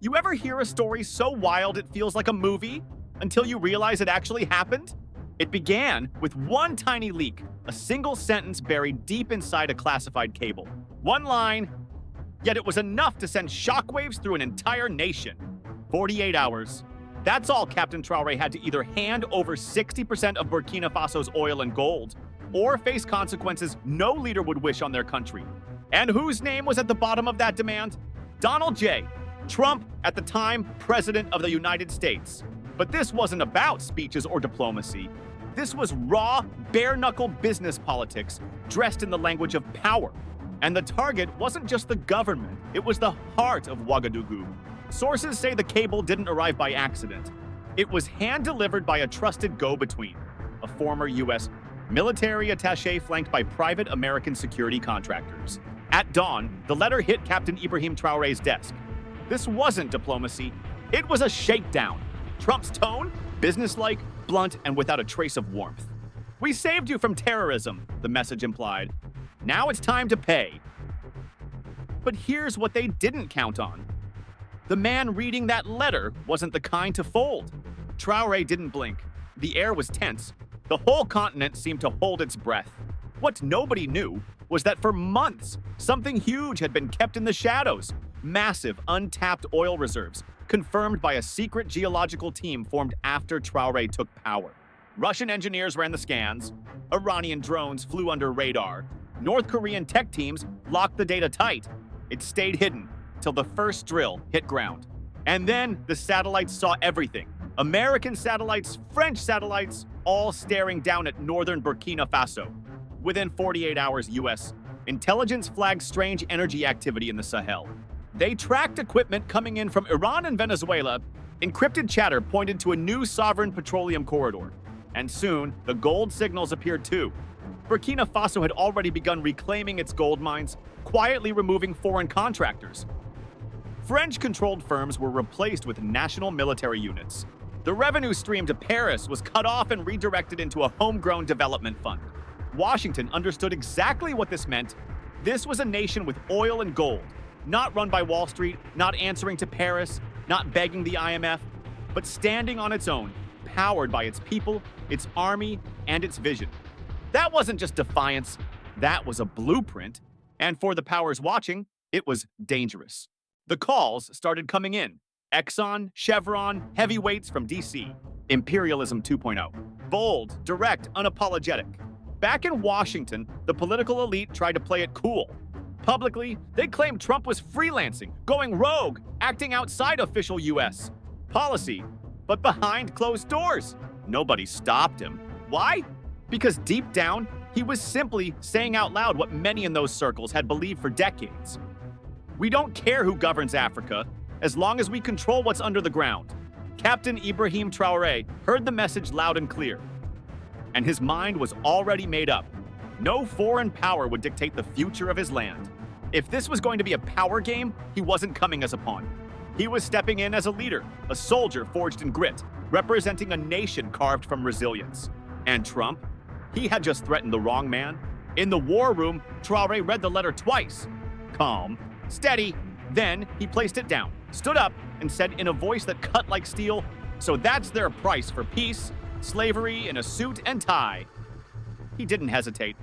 You ever hear a story so wild it feels like a movie until you realize it actually happened? It began with one tiny leak, a single sentence buried deep inside a classified cable. One line, yet it was enough to send shockwaves through an entire nation. 48 hours. That's all Captain Traoré had to either hand over 60% of Burkina Faso's oil and gold, or face consequences no leader would wish on their country. And whose name was at the bottom of that demand? Donald J. Trump, at the time President of the United States. But this wasn't about speeches or diplomacy. This was raw, bare-knuckle business politics dressed in the language of power. And the target wasn't just the government, it was the heart of Ouagadougou. Sources say the cable didn't arrive by accident. It was hand-delivered by a trusted go-between, a former U.S. military attaché flanked by private American security contractors. At dawn, the letter hit Captain Ibrahim Traoré's desk. This wasn't diplomacy, it was a shakedown. Trump's tone? Businesslike, blunt, and without a trace of warmth. "We saved you from terrorism," the message implied. "Now it's time to pay." But here's what they didn't count on. The man reading that letter wasn't the kind to fold. Traoré didn't blink. The air was tense. The whole continent seemed to hold its breath. What nobody knew was that for months, something huge had been kept in the shadows. Massive, untapped oil reserves, confirmed by a secret geological team formed after Traoré took power. Russian engineers ran the scans. Iranian drones flew under radar. North Korean tech teams locked the data tight. It stayed hidden till the first drill hit ground. And then the satellites saw everything. American satellites, French satellites, all staring down at northern Burkina Faso. Within 48 hours, U.S. intelligence flagged strange energy activity in the Sahel. They tracked equipment coming in from Iran and Venezuela. Encrypted chatter pointed to a new sovereign petroleum corridor. And soon, the gold signals appeared too. Burkina Faso had already begun reclaiming its gold mines, quietly removing foreign contractors. French-controlled firms were replaced with national military units. The revenue stream to Paris was cut off and redirected into a homegrown development fund. Washington understood exactly what this meant. This was a nation with oil and gold, not run by Wall Street, not answering to Paris, not begging the IMF, but standing on its own, powered by its people, its army, and its vision. That wasn't just defiance, that was a blueprint. And for the powers watching, it was dangerous. The calls started coming in. Exxon, Chevron, heavyweights from DC. Imperialism 2.0. Bold, direct, unapologetic. Back in Washington, the political elite tried to play it cool. Publicly, they claimed Trump was freelancing, going rogue, acting outside official U.S. policy. But behind closed doors, nobody stopped him. Why? Because deep down, he was simply saying out loud what many in those circles had believed for decades. "We don't care who governs Africa, as long as we control what's under the ground." Captain Ibrahim Traoré heard the message loud and clear. And his mind was already made up. No foreign power would dictate the future of his land. If this was going to be a power game, he wasn't coming as a pawn. He was stepping in as a leader, a soldier forged in grit, representing a nation carved from resilience. And Trump? He had just threatened the wrong man. In the war room, Traoré read the letter twice. Calm, steady. Then he placed it down, stood up, and said in a voice that cut like steel, "So that's their price for peace, slavery in a suit and tie." He didn't hesitate.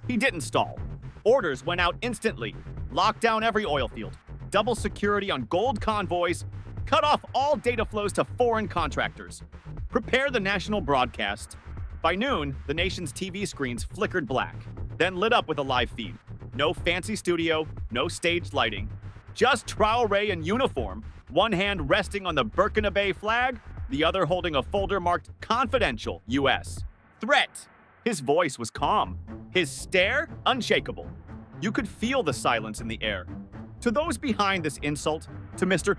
He didn't stall. Orders went out instantly. Lock down every oil field. Double security on gold convoys. Cut off all data flows to foreign contractors. Prepare the national broadcast. By noon, the nation's TV screens flickered black, then lit up with a live feed. No fancy studio, no staged lighting. Just Traoré in uniform, one hand resting on the Burkina flag, the other holding a folder marked Confidential U.S. Threat. His voice was calm, his stare unshakable. You could feel the silence in the air. To those behind this insult, to Mr.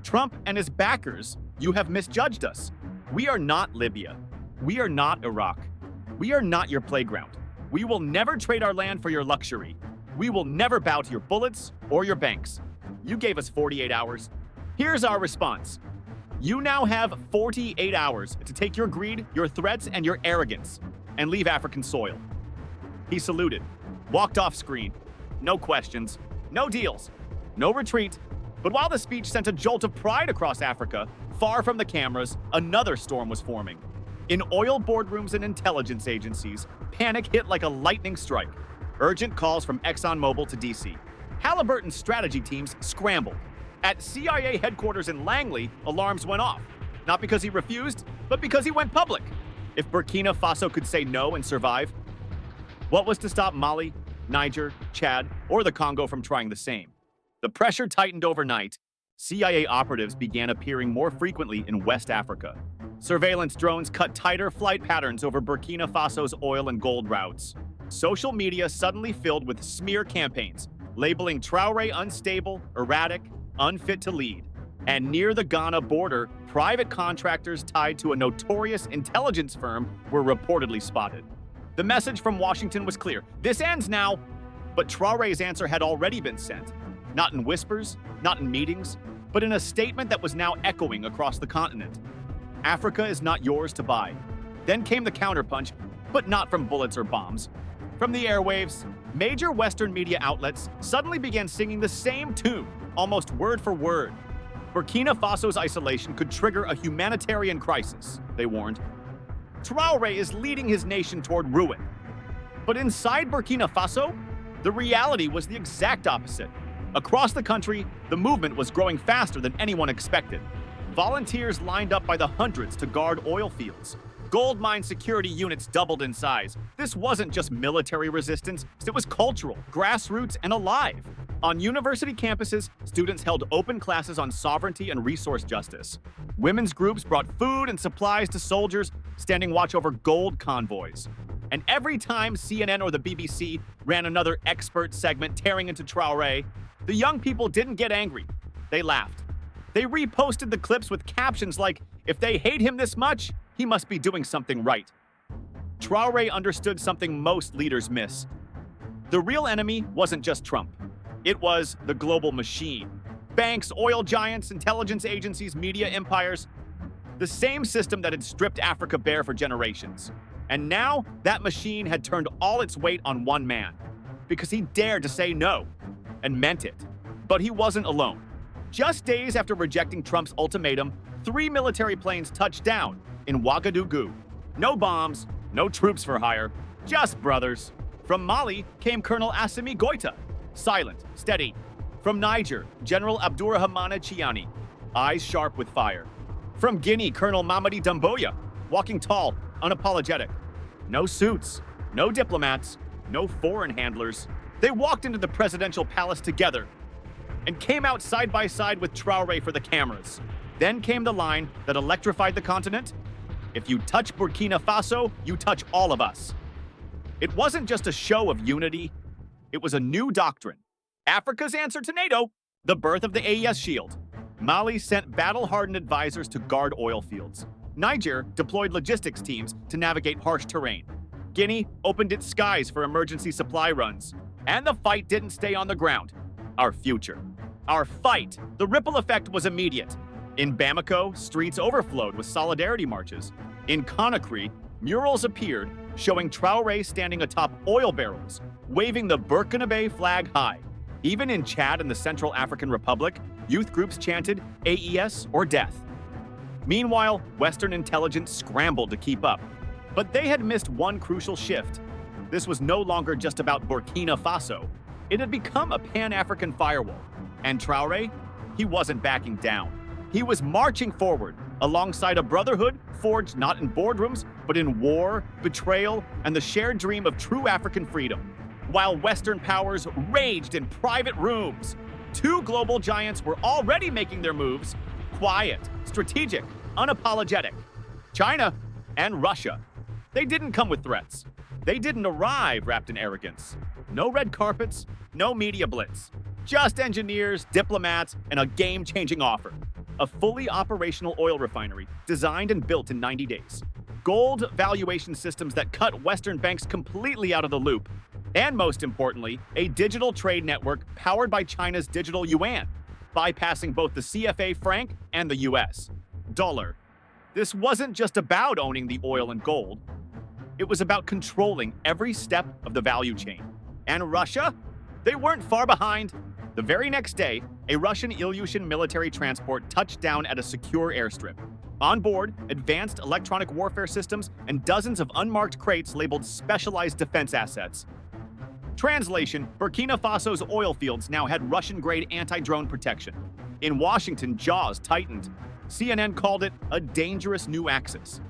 Trump and his backers, you have misjudged us. We are not Libya. We are not Iraq. We are not your playground. We will never trade our land for your luxury. We will never bow to your bullets or your banks. You gave us 48 hours. Here's our response. You now have 48 hours to take your greed, your threats, and your arrogance and leave African soil. He saluted, walked off screen. No questions, no deals, no retreat, But while the speech sent a jolt of pride across Africa, far from the cameras, another storm was forming. In oil boardrooms and intelligence agencies, panic hit like a lightning strike. Urgent calls from ExxonMobil to DC. Halliburton's strategy teams scrambled. At CIA headquarters in Langley, alarms went off. Not because he refused, but because he went public. If Burkina Faso could say no and survive, what was to stop Mali, Niger, Chad, or the Congo from trying the same? The pressure tightened overnight. CIA operatives began appearing more frequently in West Africa. Surveillance drones cut tighter flight patterns over Burkina Faso's oil and gold routes. Social media suddenly filled with smear campaigns, labeling Traoré unstable, erratic, unfit to lead. And near the Ghana border, private contractors tied to a notorious intelligence firm were reportedly spotted. The message from Washington was clear. This ends now. But Traoré's answer had already been sent. Not in whispers, not in meetings, but in a statement that was now echoing across the continent. Africa is not yours to buy. Then came the counterpunch, but not from bullets or bombs. From the airwaves, major Western media outlets suddenly began singing the same tune, almost word for word. Burkina Faso's isolation could trigger a humanitarian crisis, they warned. Traoré is leading his nation toward ruin. But inside Burkina Faso, the reality was the exact opposite. Across the country, the movement was growing faster than anyone expected. Volunteers lined up by the hundreds to guard oil fields. Gold mine security units doubled in size. This wasn't just military resistance, it was cultural, grassroots, and alive. On university campuses, students held open classes on sovereignty and resource justice. Women's groups brought food and supplies to soldiers, standing watch over gold convoys. And every time CNN or the BBC ran another expert segment tearing into Traoré, the young people didn't get angry. They laughed. They reposted the clips with captions like, "If they hate him this much, he must be doing something right." Traoré understood something most leaders miss. The real enemy wasn't just Trump. It was the global machine. Banks, oil giants, intelligence agencies, media empires. The same system that had stripped Africa bare for generations. And now, that machine had turned all its weight on one man. Because he dared to say no. And meant it. But he wasn't alone. Just days after rejecting Trump's ultimatum, 3 military planes touched down in Ouagadougou. No bombs, no troops for hire, just brothers. From Mali came Colonel Assimi Goïta, silent, steady. From Niger, General Abdourahmane Chiani, eyes sharp with fire. From Guinea, Colonel Mamadi Doumbouya, walking tall, unapologetic. No suits, no diplomats, no foreign handlers. They walked into the presidential palace together and came out side by side with Traoré for the cameras. Then came the line that electrified the continent. If you touch Burkina Faso, you touch all of us. It wasn't just a show of unity. It was a new doctrine. Africa's answer to NATO, the birth of the AES shield. Mali sent battle-hardened advisors to guard oil fields. Niger deployed logistics teams to navigate harsh terrain. Guinea opened its skies for emergency supply runs. And the fight didn't stay on the ground. Our future. Our fight. The ripple effect was immediate. In Bamako, streets overflowed with solidarity marches. In Conakry, murals appeared showing Traoré standing atop oil barrels, waving the Burkina flag high. Even in Chad and the Central African Republic, youth groups chanted AES or death. Meanwhile, Western intelligence scrambled to keep up. But they had missed one crucial shift. This was no longer just about Burkina Faso. It had become a Pan-African firewall. And Traoré, he wasn't backing down. He was marching forward alongside a brotherhood forged not in boardrooms, but in war, betrayal, and the shared dream of true African freedom. While Western powers raged in private rooms, 2 global giants were already making their moves, quiet, strategic, unapologetic. China and Russia. They didn't come with threats. They didn't arrive wrapped in arrogance. No red carpets, no media blitz. Just engineers, diplomats, and a game-changing offer. A fully operational oil refinery designed and built in 90 days. Gold valuation systems that cut Western banks completely out of the loop. And most importantly, a digital trade network powered by China's digital yuan, bypassing both the CFA franc and the US dollar. This wasn't just about owning the oil and gold. It was about controlling every step of the value chain. And Russia? They weren't far behind. The very next day, a Russian Ilyushin military transport touched down at a secure airstrip. On board, advanced electronic warfare systems and dozens of unmarked crates labeled specialized defense assets. Translation: Burkina Faso's oil fields now had Russian-grade anti-drone protection. In Washington, jaws tightened. CNN called it a dangerous new axis.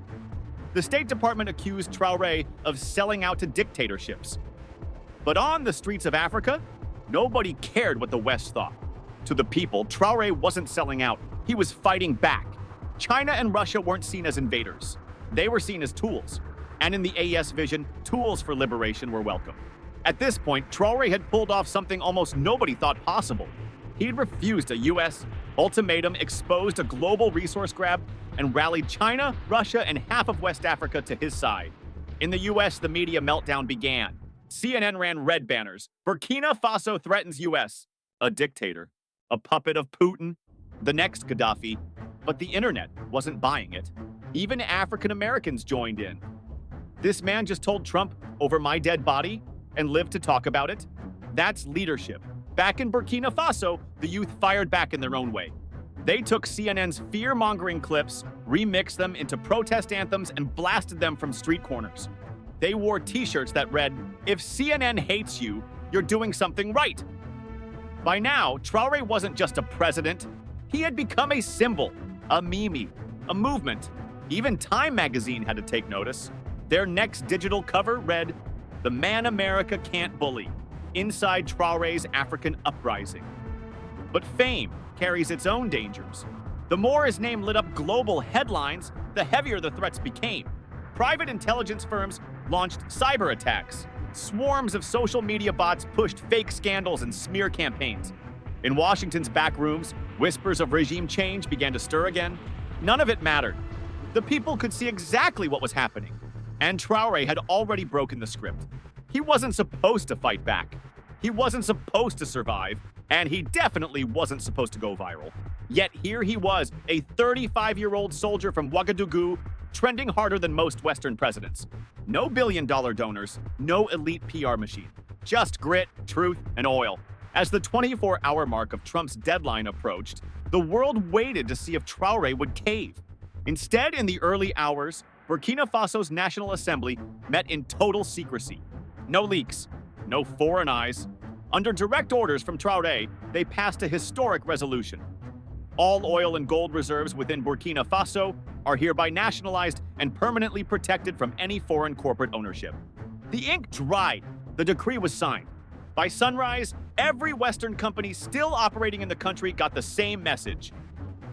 The State Department accused Traoré of selling out to dictatorships. But on the streets of Africa, nobody cared what the West thought. To the people, Traoré wasn't selling out. He was fighting back. China and Russia weren't seen as invaders. They were seen as tools. And in the AES vision, tools for liberation were welcome. At this point, Traoré had pulled off something almost nobody thought possible. He'd refused a U.S. ultimatum, exposed a global resource grab, and rallied China, Russia, and half of West Africa to his side. In the U.S., the media meltdown began. CNN ran red banners. Burkina Faso threatens U.S. A dictator. A puppet of Putin. The next Gaddafi. But the internet wasn't buying it. Even African Americans joined in. This man just told Trump, "Over my dead body," and lived to talk about it. That's leadership. Back in Burkina Faso, the youth fired back in their own way. They took CNN's fear-mongering clips, remixed them into protest anthems, and blasted them from street corners. They wore t-shirts that read, "If CNN hates you, you're doing something right." By now, Traoré wasn't just a president. He had become a symbol, a meme, a movement. Even Time magazine had to take notice. Their next digital cover read, "The man America can't bully. Inside Traoré's African uprising." But fame carries its own dangers. The more his name lit up global headlines, the heavier the threats became. Private intelligence firms launched cyber attacks. Swarms of social media bots pushed fake scandals and smear campaigns. In Washington's back rooms, whispers of regime change began to stir again. None of it mattered. The people could see exactly what was happening. And Traoré had already broken the script. He wasn't supposed to fight back. He wasn't supposed to survive. And he definitely wasn't supposed to go viral. Yet here he was, a 35-year-old soldier from Ouagadougou, trending harder than most Western presidents. No billion-dollar donors, no elite PR machine. Just grit, truth, and oil. As the 24-hour mark of Trump's deadline approached, the world waited to see if Traoré would cave. Instead, in the early hours, Burkina Faso's National Assembly met in total secrecy. No leaks, no foreign eyes. Under direct orders from Traoré, they passed a historic resolution. All oil and gold reserves within Burkina Faso are hereby nationalized and permanently protected from any foreign corporate ownership. The ink dried. The decree was signed. By sunrise, every Western company still operating in the country got the same message.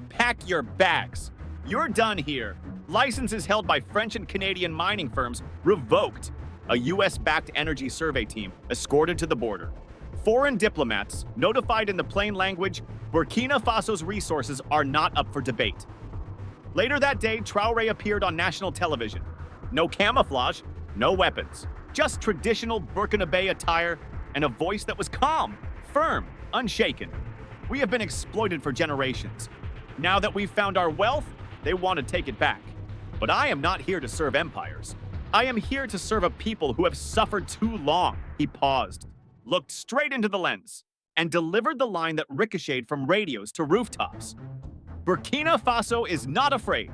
Pack your bags. You're done here. Licenses held by French and Canadian mining firms revoked. A U.S.-backed energy survey team escorted to the border. Foreign diplomats notified in the plain language, Burkina Faso's resources are not up for debate. Later that day, Traoré appeared on national television. No camouflage, no weapons, just traditional Burkinabe attire and a voice that was calm, firm, unshaken. We have been exploited for generations. Now that we've found our wealth, they want to take it back. But I am not here to serve empires. I am here to serve a people who have suffered too long. He paused, looked straight into the lens, and delivered the line that ricocheted from radios to rooftops. Burkina Faso is not afraid,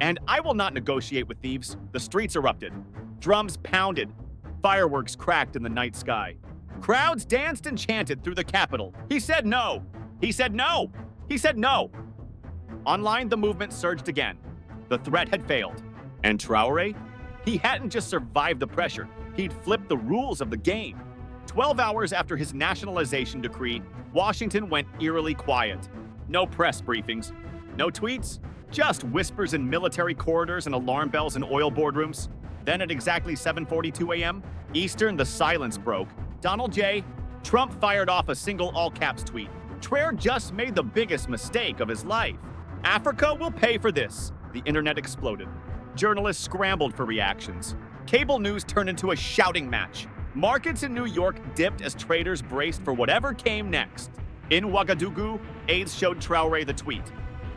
and I will not negotiate with thieves. The streets erupted. Drums pounded. Fireworks cracked in the night sky. Crowds danced and chanted through the capital. He said no. He said no. He said no. Online, the movement surged again. The threat had failed. And Traoré? He hadn't just survived the pressure. He'd flipped the rules of the game. 12 hours after his nationalization decree, Washington went eerily quiet. No press briefings, no tweets, just whispers in military corridors and alarm bells in oil boardrooms. Then at exactly 7:42 a.m. Eastern, the silence broke. Donald J. Trump fired off a single all-caps tweet. Traoré just made the biggest mistake of his life. Africa will pay for this. The internet exploded. Journalists scrambled for reactions. Cable news turned into a shouting match. Markets in New York dipped as traders braced for whatever came next. In Ouagadougou, aides showed Traoré the tweet.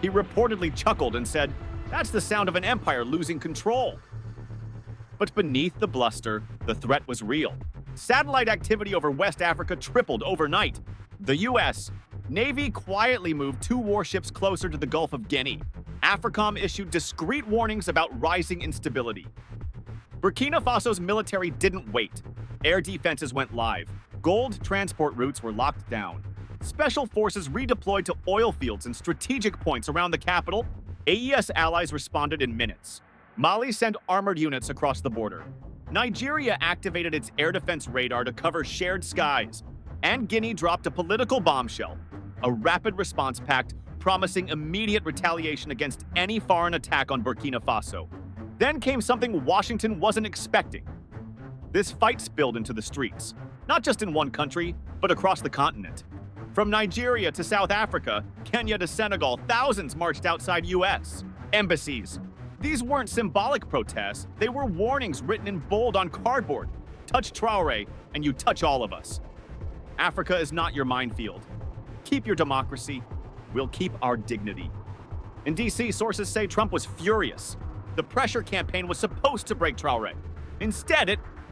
He reportedly chuckled and said, "That's the sound of an empire losing control." But beneath the bluster, the threat was real. Satellite activity over West Africa tripled overnight. The U.S., Navy quietly moved 2 warships closer to the Gulf of Guinea. AFRICOM issued discreet warnings about rising instability. Burkina Faso's military didn't wait. Air defenses went live. Gold transport routes were locked down. Special forces redeployed to oil fields and strategic points around the capital. AES allies responded in minutes. Mali sent armored units across the border. Nigeria activated its air defense radar to cover shared skies. And Guinea dropped a political bombshell, a rapid response pact promising immediate retaliation against any foreign attack on Burkina Faso. Then came something Washington wasn't expecting. This fight spilled into the streets, not just in one country, but across the continent. From Nigeria to South Africa, Kenya to Senegal, thousands marched outside U.S. embassies. These weren't symbolic protests, they were warnings written in bold on cardboard. Touch Traoré, and you touch all of us. Africa is not your minefield. Keep your democracy. We'll keep our dignity. In D.C., sources say Trump was furious. The pressure campaign was supposed to break Traoré. Instead, it